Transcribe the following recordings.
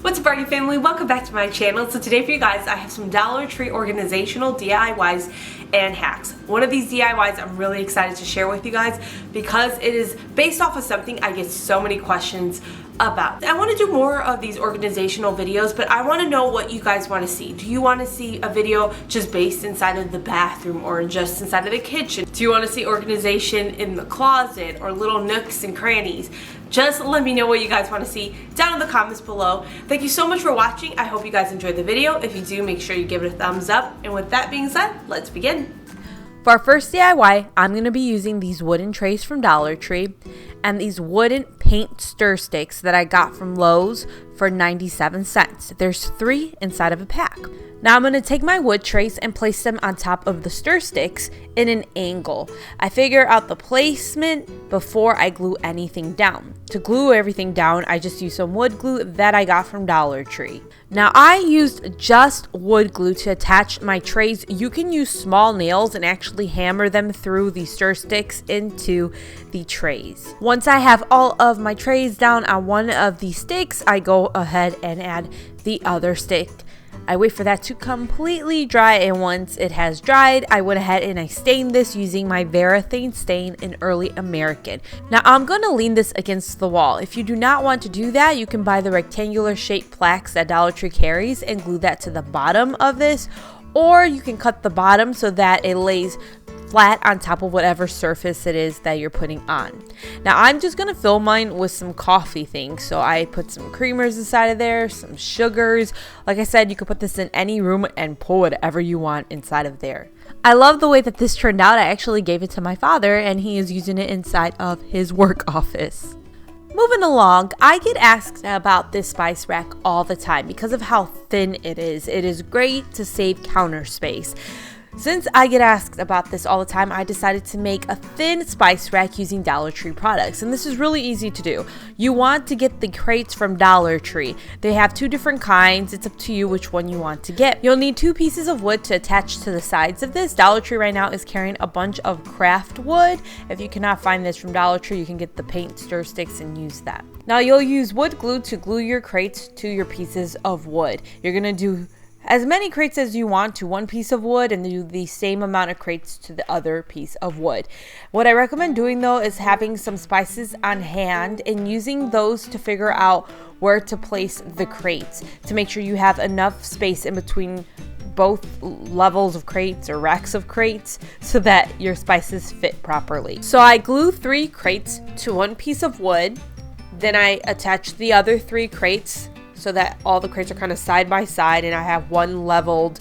What's up, Bargain family? Welcome back to my channel. So today for you guys, I have some Dollar Tree organizational DIYs and hacks. One of these DIYs I'm really excited to share with you guys because it is based off of something I get so many questions about. I want to do more of these organizational videos, but I want to know what you guys want to see. Do you want to see a video just based inside of the bathroom or just inside of the kitchen? Do you want to see organization in the closet or little nooks and crannies? Just let me know what you guys want to see down in the comments below. Thank you so much for watching. I hope you guys enjoyed the video. If you do, make sure you give it a thumbs up. And with that being said, let's begin. For our first DIY, I'm going to be using these wooden trays from Dollar Tree and these wooden paint stir sticks that I got from Lowe's for 97 cents. There's 3 inside of a pack. Now I'm going to take my wood trays and place them on top of the stir sticks in an angle. I figure out the placement before I glue anything down. To glue everything down, I just use some wood glue that I got from Dollar Tree. Now I used just wood glue to attach my trays. You can use small nails and actually hammer them through the stir sticks into the trays. Once I have all of my trays down on one of the sticks, I go ahead and add the other stick. I wait for that to completely dry, and once it has dried, I went ahead and I stained this using my Varathane stain in Early American. Now I'm going to lean this against the wall. If you do not want to do that, you can buy the rectangular shaped plaques that Dollar Tree carries and glue that to the bottom of this, or you can cut the bottom so that it lays flat on top of whatever surface it is that you're putting on. Now I'm just gonna fill mine with some coffee things. So I put some creamers inside of there, some sugars. Like I said, you could put this in any room and pull whatever you want inside of there. I love the way that this turned out. I actually gave it to my father and he is using it inside of his work office. Moving along, I get asked about this spice rack all the time because of how thin it is. It is great to save counter space. Since I get asked about this all the time, I decided to make a thin spice rack using Dollar Tree products. And this is really easy to do. You want to get the crates from Dollar Tree. They have 2 different kinds. It's up to you which one you want to get. You'll need 2 pieces of wood to attach to the sides of this. Dollar Tree right now is carrying a bunch of craft wood. If you cannot find this from Dollar Tree, you can get the paint stir sticks and use that. Now you'll use wood glue to glue your crates to your pieces of wood. You're going to do as many crates as you want to one piece of wood and do the same amount of crates to the other piece of wood. What I recommend doing though is having some spices on hand and using those to figure out where to place the crates to make sure you have enough space in between both levels of crates or racks of crates so that your spices fit properly. So I glue 3 crates to one piece of wood, then I attach the other 3 crates so that all the crates are kind of side by side and I have one leveled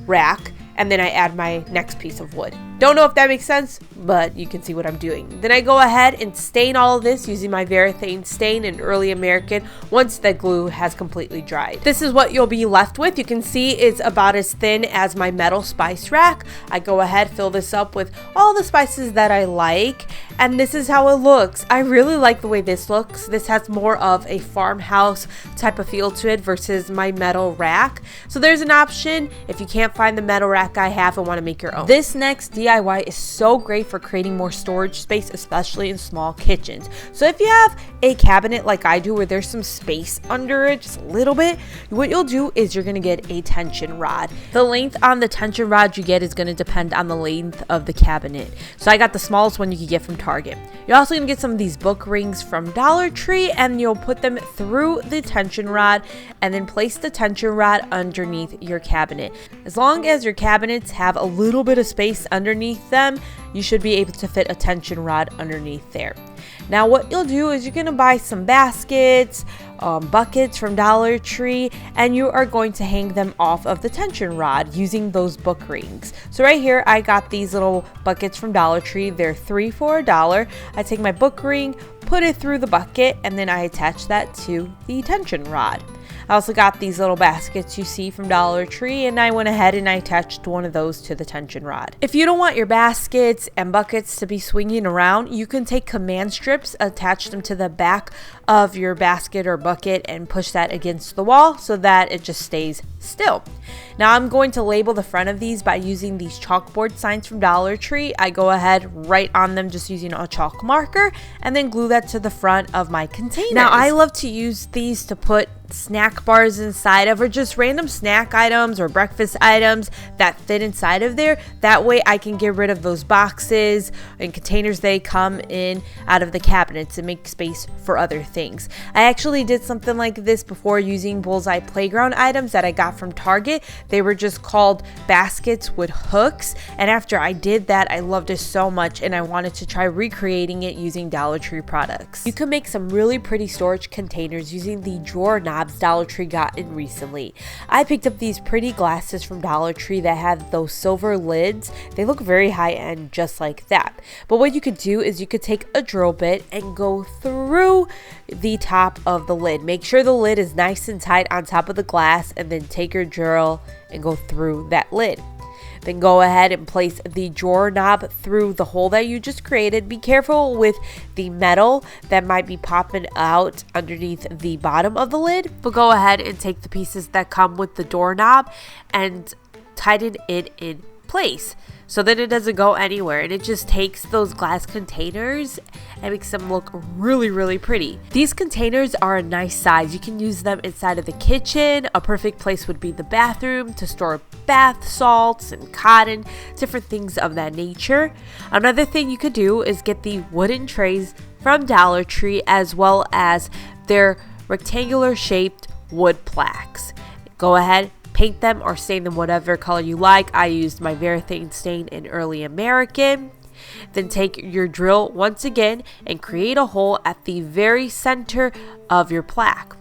rack, and then I add my next piece of wood. Don't know if that makes sense, but you can see what I'm doing. Then I go ahead and stain all of this using my Varathane stain in Early American once the glue has completely dried. This is what you'll be left with. You can see it's about as thin as my metal spice rack. I go ahead, fill this up with all the spices that I like, and this is how it looks. I really like the way this looks. This has more of a farmhouse type of feel to it versus my metal rack. So there's an option if you can't find the metal rack I have and want to make your own. This next DIY is so great for creating more storage space, especially in small kitchens. So if you have a cabinet like I do where there's some space under it, just a little bit, what you'll do is you're going to get a tension rod. The length on the tension rod you get is going to depend on the length of the cabinet. So I got the smallest one you could get from Target. You're also going to get some of these book rings from Dollar Tree and you'll put them through the tension rod and then place the tension rod underneath your cabinet. As long as your cabinets have a little bit of space underneath them, you should be able to fit a tension rod underneath there. Now what you'll do is you're going to buy some baskets, buckets from Dollar Tree, and you are going to hang them off of the tension rod using those book rings. So right here I got these little buckets from Dollar Tree. They're 3 for $1. I take my book ring, put it through the bucket, and then I attach that to the tension rod. I also got these little baskets you see from Dollar Tree, and I went ahead and I attached one of those to the tension rod. If you don't want your baskets and buckets to be swinging around, you can take command strips, attach them to the back of your basket or bucket and push that against the wall so that it just stays still. Now I'm going to label the front of these by using these chalkboard signs from Dollar Tree. I go ahead, write on them just using a chalk marker, and then glue that to the front of my containers. Now I love to use these to put snack bars inside of, or just random snack items or breakfast items that fit inside of there. That way I can get rid of those boxes and containers they come in out of the cabinets and make space for other things. I actually did something like this before using Bullseye playground items that I got from Target. They were just called baskets with hooks, and after I did that I loved it so much and I wanted to try recreating it using Dollar Tree products. You can make some really pretty storage containers using the drawer knobs Dollar Tree got in recently. I picked up these pretty glasses from Dollar Tree that have those silver lids. They look very high end just like that. But what you could do is you could take a drill bit and go through the top of the lid. Make sure the lid is nice and tight on top of the glass, and then take your drill and go through that lid. Then go ahead and place the drawer knob through the hole that you just created. Be careful with the metal that might be popping out underneath the bottom of the lid. But go ahead and take the pieces that come with the doorknob and tighten it in place so that it doesn't go anywhere, and it just takes those glass containers and makes them look really, really pretty. These containers are a nice size. You can use them inside of the kitchen. A perfect place would be the bathroom to store bath salts and cotton, different things of that nature. Another thing you could do is get the wooden trays from Dollar Tree, as well as their rectangular shaped wood plaques. Go ahead, paint them or stain them whatever color you like. I used my Varathane stain in Early American. Then take your drill once again and create a hole at the very center of your plaque.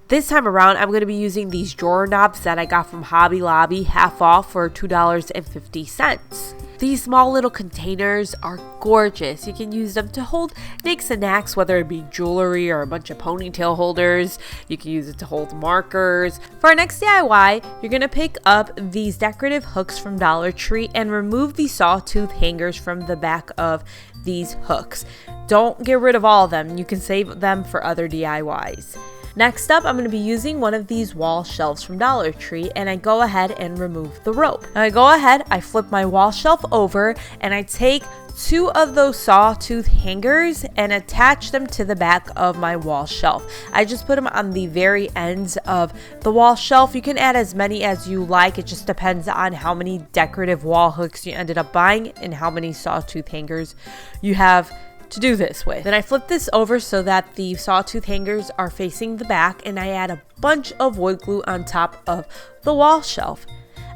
This time around, I'm going to be using these drawer knobs that I got from Hobby Lobby, half off for $2.50. These small little containers are gorgeous. You can use them to hold nicks and knacks, whether it be jewelry or a bunch of ponytail holders. You can use it to hold markers. For our next DIY, you're going to pick up these decorative hooks from Dollar Tree and remove the sawtooth hangers from the back of these hooks. Don't get rid of all of them. You can save them for other DIYs. Next up, I'm going to be using one of these wall shelves from Dollar Tree, and I go ahead and remove the rope. Now I go ahead, I flip my wall shelf over, and I take 2 of those sawtooth hangers and attach them to the back of my wall shelf. I just put them on the very ends of the wall shelf. You can add as many as you like. It just depends on how many decorative wall hooks you ended up buying and how many sawtooth hangers you have to do this with. Then I flip this over so that the sawtooth hangers are facing the back, and I add a bunch of wood glue on top of the wall shelf.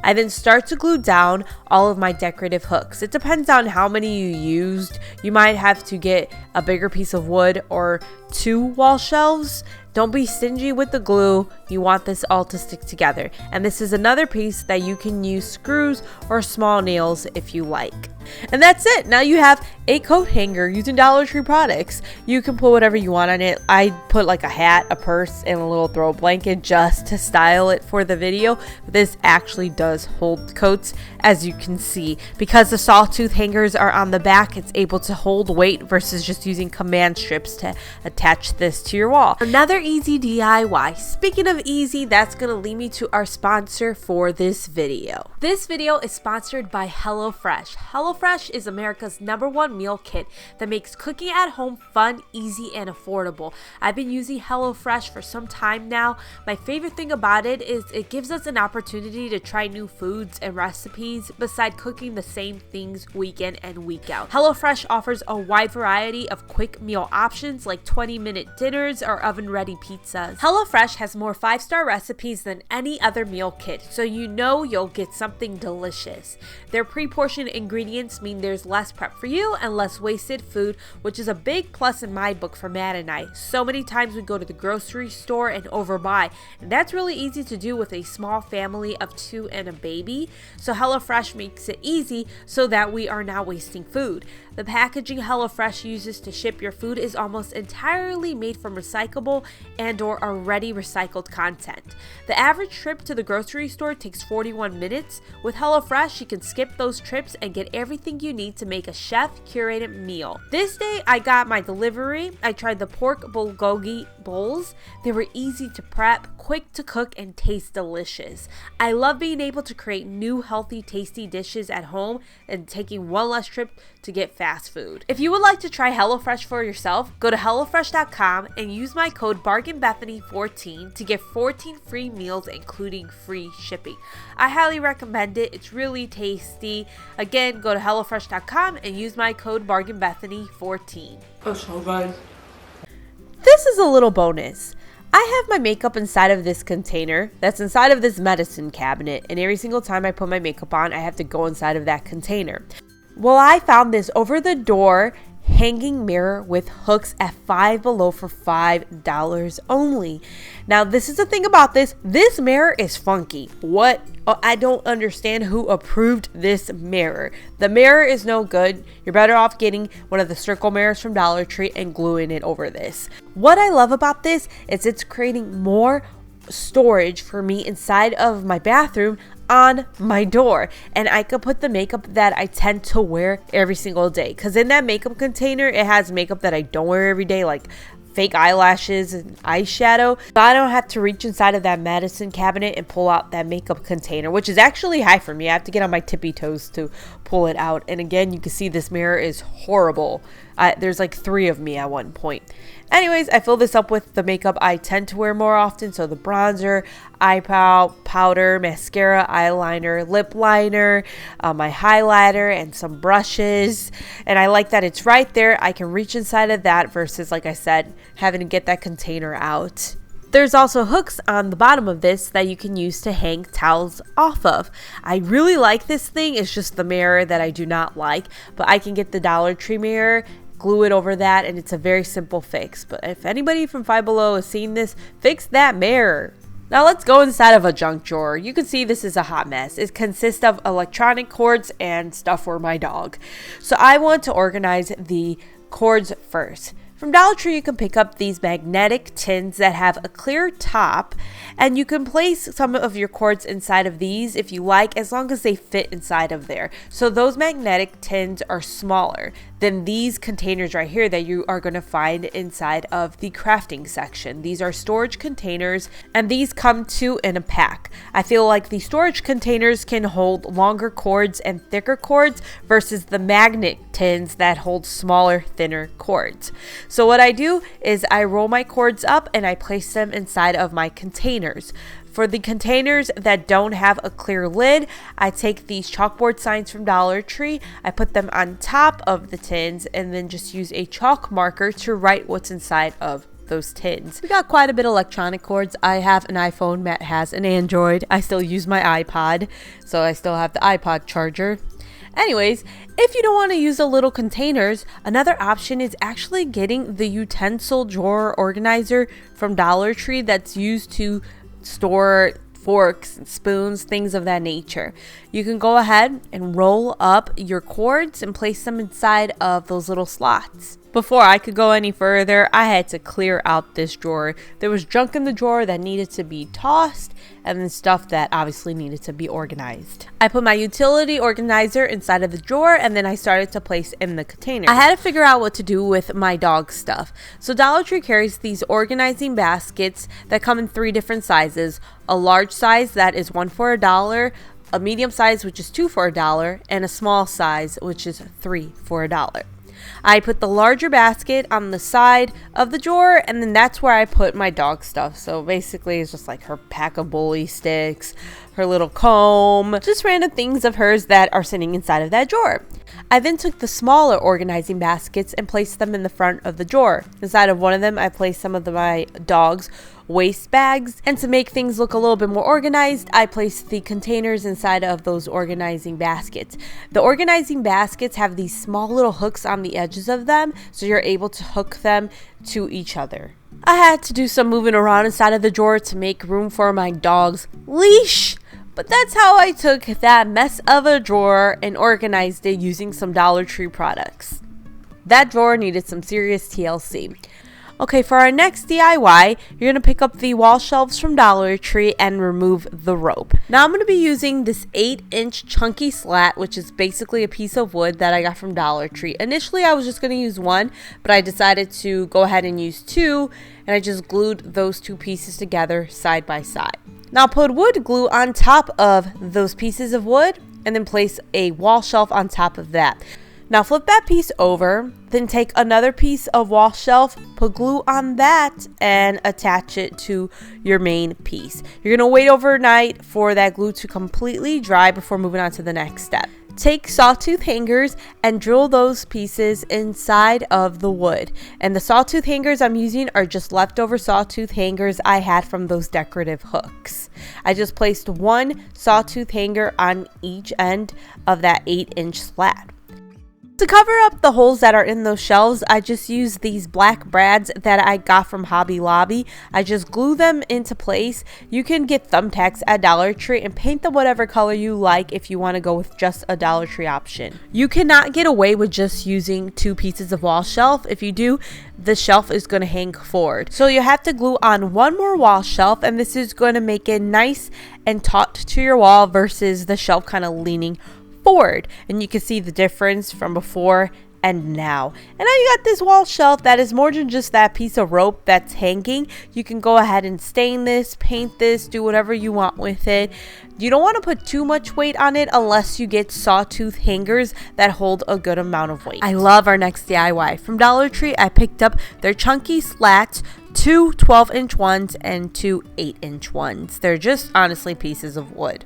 I then start to glue down all of my decorative hooks. It depends on how many you used. You might have to get a bigger piece of wood or 2 wall shelves. Don't be stingy with the glue. You want this all to stick together. And this is another piece that you can use screws or small nails if you like. And that's it. Now you have a coat hanger using Dollar Tree products. You can put whatever you want on it. I put like a hat, a purse, and a little throw blanket just to style it for the video. But this actually does hold coats, as you can see. Because the sawtooth hangers are on the back, it's able to hold weight versus just using command strips to attach this to your wall. Another easy DIY. Speaking of easy, that's going to lead me to our sponsor for this video. This video is sponsored by HelloFresh. HelloFresh is America's #1 meal kit that makes cooking at home fun, easy, and affordable. I've been using HelloFresh for some time now. My favorite thing about it is it gives us an opportunity to try new foods and recipes beside cooking the same things week in and week out. HelloFresh offers a wide variety of quick meal options like 20-minute dinners or oven-ready pizzas. HelloFresh has more 5-star recipes than any other meal kit, so you know you'll get something delicious. Their pre-portioned ingredients mean there's less prep for you and less wasted food, which is a big plus in my book for Matt and I. So many times we go to the grocery store and overbuy, and that's really easy to do with a small family of 2 and a baby. So HelloFresh makes it easy so that we are not wasting food. The packaging HelloFresh uses to ship your food is almost entirely made from recyclable and or already recycled content. The average trip to the grocery store takes 41 minutes. With HelloFresh, you can skip those trips and get everything everything you need to make a chef-curated meal. This day, I got my delivery. I tried the pork bulgogi bowls. They were easy to prep, quick to cook, and taste delicious. I love being able to create new, healthy, tasty dishes at home and taking one less trip to get fast food. If you would like to try HelloFresh for yourself, go to HelloFresh.com and use my code BargainBethany14 to get 14 free meals, including free shipping. I highly recommend it. It's really tasty. Again, go to HelloFresh.com and use my code BargainBethany14. Oh, so good. This is a little bonus. I have my makeup inside of this container that's inside of this medicine cabinet, and every single time I put my makeup on, I have to go inside of that container. Well, I found this over the door hanging mirror with hooks at Five Below for $5 only. Now, this is the thing about this. This mirror is funky. What? I don't understand who approved this mirror. The mirror is no good. You're better off getting one of the circle mirrors from Dollar Tree and gluing it over this. What I love about this is it's creating more storage for me inside of my bathroom on my door, and I could put the makeup that I tend to wear every single day, because in that makeup container it has makeup that I don't wear every day, like fake eyelashes and eyeshadow. So I don't have to reach inside of that medicine cabinet and pull out that makeup container, which is actually high for me. I have to get on my tippy toes to pull it out. And again, you can see this mirror is horrible. There's like 3 of me at one point. Anyways, I fill this up with the makeup I tend to wear more often. So the bronzer, eye powder, mascara, eyeliner, lip liner, my highlighter, and some brushes. And I like that it's right there. I can reach inside of that versus, like I said, having to get that container out. There's also hooks on the bottom of this that you can use to hang towels off of. I really like this thing. It's just the mirror that I do not like, but I can get the Dollar Tree mirror, glue it over that, and it's a very simple fix. But if anybody from Five Below has seen this, fix that mirror. Now let's go inside of a junk drawer. You can see this is a hot mess. It consists of electronic cords and stuff for my dog. So I want to organize the cords first. From Dollar Tree, you can pick up these magnetic tins that have a clear top, and you can place some of your cords inside of these if you like, as long as they fit inside of there. So those magnetic tins are smaller than these containers right here that you are going to find inside of the crafting section. These are storage containers, and these come 2 in a pack. I feel like the storage containers can hold longer cords and thicker cords versus the magnet tins that hold smaller, thinner cords. So what I do is I roll my cords up and I place them inside of my containers. For the containers that don't have a clear lid, I take these chalkboard signs from Dollar Tree, I put them on top of the tins, and then just use a chalk marker to write what's inside of those tins. We got quite a bit of electronic cords. I have an iPhone, Matt has an Android. I still use my iPod, so I still have the iPod charger. Anyways, if you don't want to use the little containers, another option is actually getting the utensil drawer organizer from Dollar Tree that's used to store forks, spoons, things of that nature. You can go ahead and roll up your cords and place them inside of those little slots. Before I could go any further, I had to clear out this drawer. There was junk in the drawer that needed to be tossed, and then stuff that obviously needed to be organized. I put my utility organizer inside of the drawer, and then I started to place in the container. I had to figure out what to do with my dog stuff. So Dollar Tree carries these organizing baskets that come in 3 different sizes. A large size that is 1 for $1, a medium size which is 2 for $1, and a small size which is 3 for $1. I put the larger basket on the side of the drawer, and then that's where I put my dog stuff. So basically it's just like her pack of bully sticks, her little comb, just random things of hers that are sitting inside of that drawer. I then took the smaller organizing baskets and placed them in the front of the drawer. Inside of one of them, I placed some of my dog's waste bags, and to make things look a little bit more organized, I placed the containers inside of those organizing baskets. The organizing baskets have these small little hooks on the edges of them, so you're able to hook them to each other. I had to do some moving around inside of the drawer to make room for my dog's leash. But that's how I took that mess of a drawer and organized it using some Dollar Tree products. That drawer needed some serious TLC. Okay, for our next DIY, you're going to pick up the wall shelves from Dollar Tree and remove the rope. Now I'm going to be using this 8-inch chunky slat, which is basically a piece of wood that I got from Dollar Tree. Initially, I was just going to use one, but I decided to go ahead and use two, and I just glued those two pieces together side by side. Now put wood glue on top of those pieces of wood, and then place a wall shelf on top of that. Now flip that piece over, then take another piece of wall shelf, put glue on that, and attach it to your main piece. You're going to wait overnight for that glue to completely dry before moving on to the next step. Take sawtooth hangers and drill those pieces inside of the wood. And the sawtooth hangers I'm using are just leftover sawtooth hangers I had from those decorative hooks. I just placed one sawtooth hanger on each end of that 8-inch slat. To cover up the holes that are in those shelves, I just use these black brads that I got from Hobby Lobby. I just glue them into place. You can get thumbtacks at Dollar Tree and paint them whatever color you like if you want to go with just a Dollar Tree option. You cannot get away with just using two pieces of wall shelf. If you do, the shelf is going to hang forward. So you have to glue on one more wall shelf, and this is going to make it nice and taut to your wall versus the shelf kind of leaning forward. And you can see the difference from before and now. And now you got this wall shelf that is more than just that piece of rope that's hanging. You can go ahead and stain this, paint this, do whatever you want with it. You don't want to put too much weight on it unless you get sawtooth hangers that hold a good amount of weight. I love our next DIY. From Dollar Tree, I picked up their chunky slats, two 12-inch ones and two 8-inch ones. They're just honestly pieces of wood.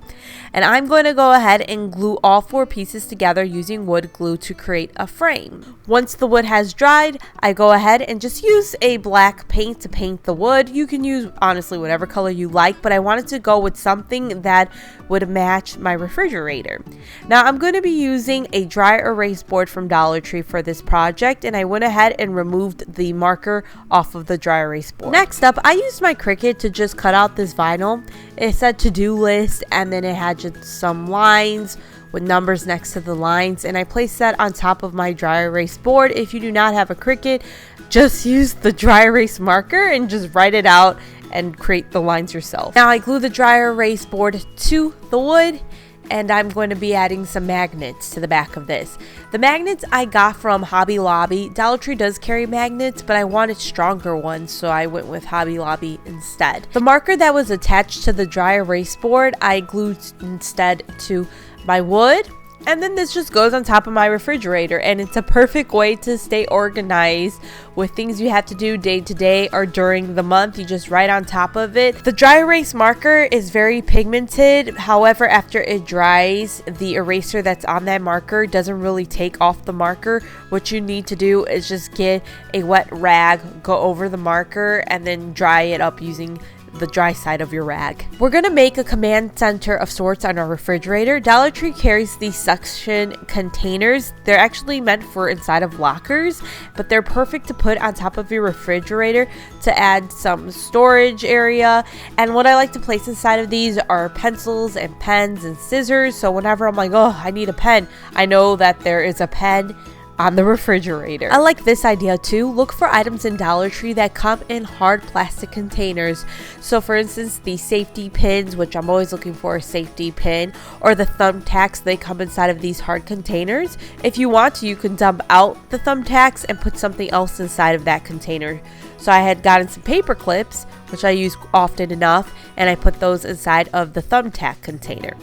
And I'm going to go ahead and glue all four pieces together using wood glue to create a frame. Once the wood has dried, I go ahead and just use a black paint to paint the wood. You can use honestly whatever color you like, but I wanted to go with something that would match my refrigerator. Now I'm going to be using a dry erase board from Dollar Tree for this project, and I went ahead and removed the marker off of the dry erase board. Next up, I used my Cricut to just cut out this vinyl. It said to-do list, and then it had just some lines with numbers next to the lines, and I placed that on top of my dry erase board. If you do not have a Cricut, just use the dry erase marker and just write it out and create the lines yourself. Now I glue the dry erase board to the wood, and I'm going to be adding some magnets to the back of this. The magnets I got from Hobby Lobby. Dollar Tree does carry magnets, but I wanted stronger ones, so I went with Hobby Lobby instead. The marker that was attached to the dry erase board, I glued instead to my wood. And then this just goes on top of my refrigerator, and it's a perfect way to stay organized with things you have to do day to day or during the month. You just write on top of it. The dry erase marker is very pigmented. However, after it dries, the eraser that's on that marker doesn't really take off the marker. What you need to do is just get a wet rag, go over the marker, and then dry it up using the dry side of your rag. We're going to make a command center of sorts on our refrigerator. Dollar Tree carries these suction containers. They're actually meant for inside of lockers, but they're perfect to put on top of your refrigerator to add some storage area. And what I like to place inside of these are pencils and pens and scissors. So whenever I'm like, oh, I need a pen, I know that there is a pen on the refrigerator. I like this idea too. Look for items in Dollar Tree that come in hard plastic containers. So for instance, the safety pins, which I'm always looking for a safety pin, or the thumbtacks, they come inside of these hard containers. If you want to, you can dump out the thumbtacks and put something else inside of that container. So I had gotten some paper clips, which I use often enough, and I put those inside of the thumbtack container.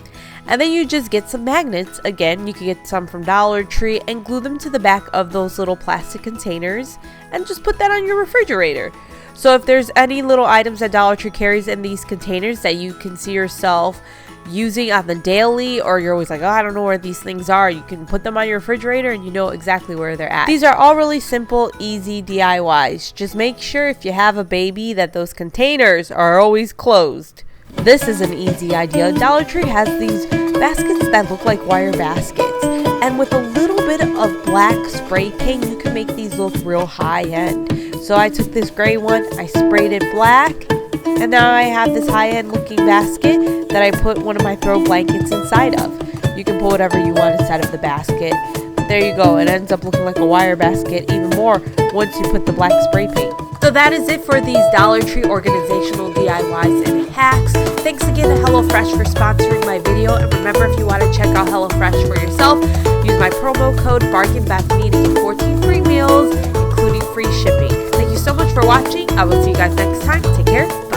And then you just get some magnets. Again, you can get some from Dollar Tree and glue them to the back of those little plastic containers and just put that on your refrigerator. So if there's any little items that Dollar Tree carries in these containers that you can see yourself using on the daily, or you're always like, oh, I don't know where these things are, you can put them on your refrigerator and you know exactly where they're at. These are all really simple, easy DIYs. Just make sure if you have a baby that those containers are always closed. This is an easy idea. Dollar Tree has these baskets that look like wire baskets, and with a little bit of black spray paint, you can make these look real high end. So I took this gray one, I sprayed it black, and now I have this high end looking basket that I put one of my throw blankets inside of. You can put whatever you want inside of the basket. But there you go. It ends up looking like a wire basket even more once you put the black spray paint. So that is it for these Dollar Tree organizational DIYs and hacks. Thanks again to HelloFresh for sponsoring my video. And remember, if you want to check out HelloFresh for yourself, use my promo code BargainBethany to get 14 free meals, including free shipping. Thank you so much for watching. I will see you guys next time. Take care.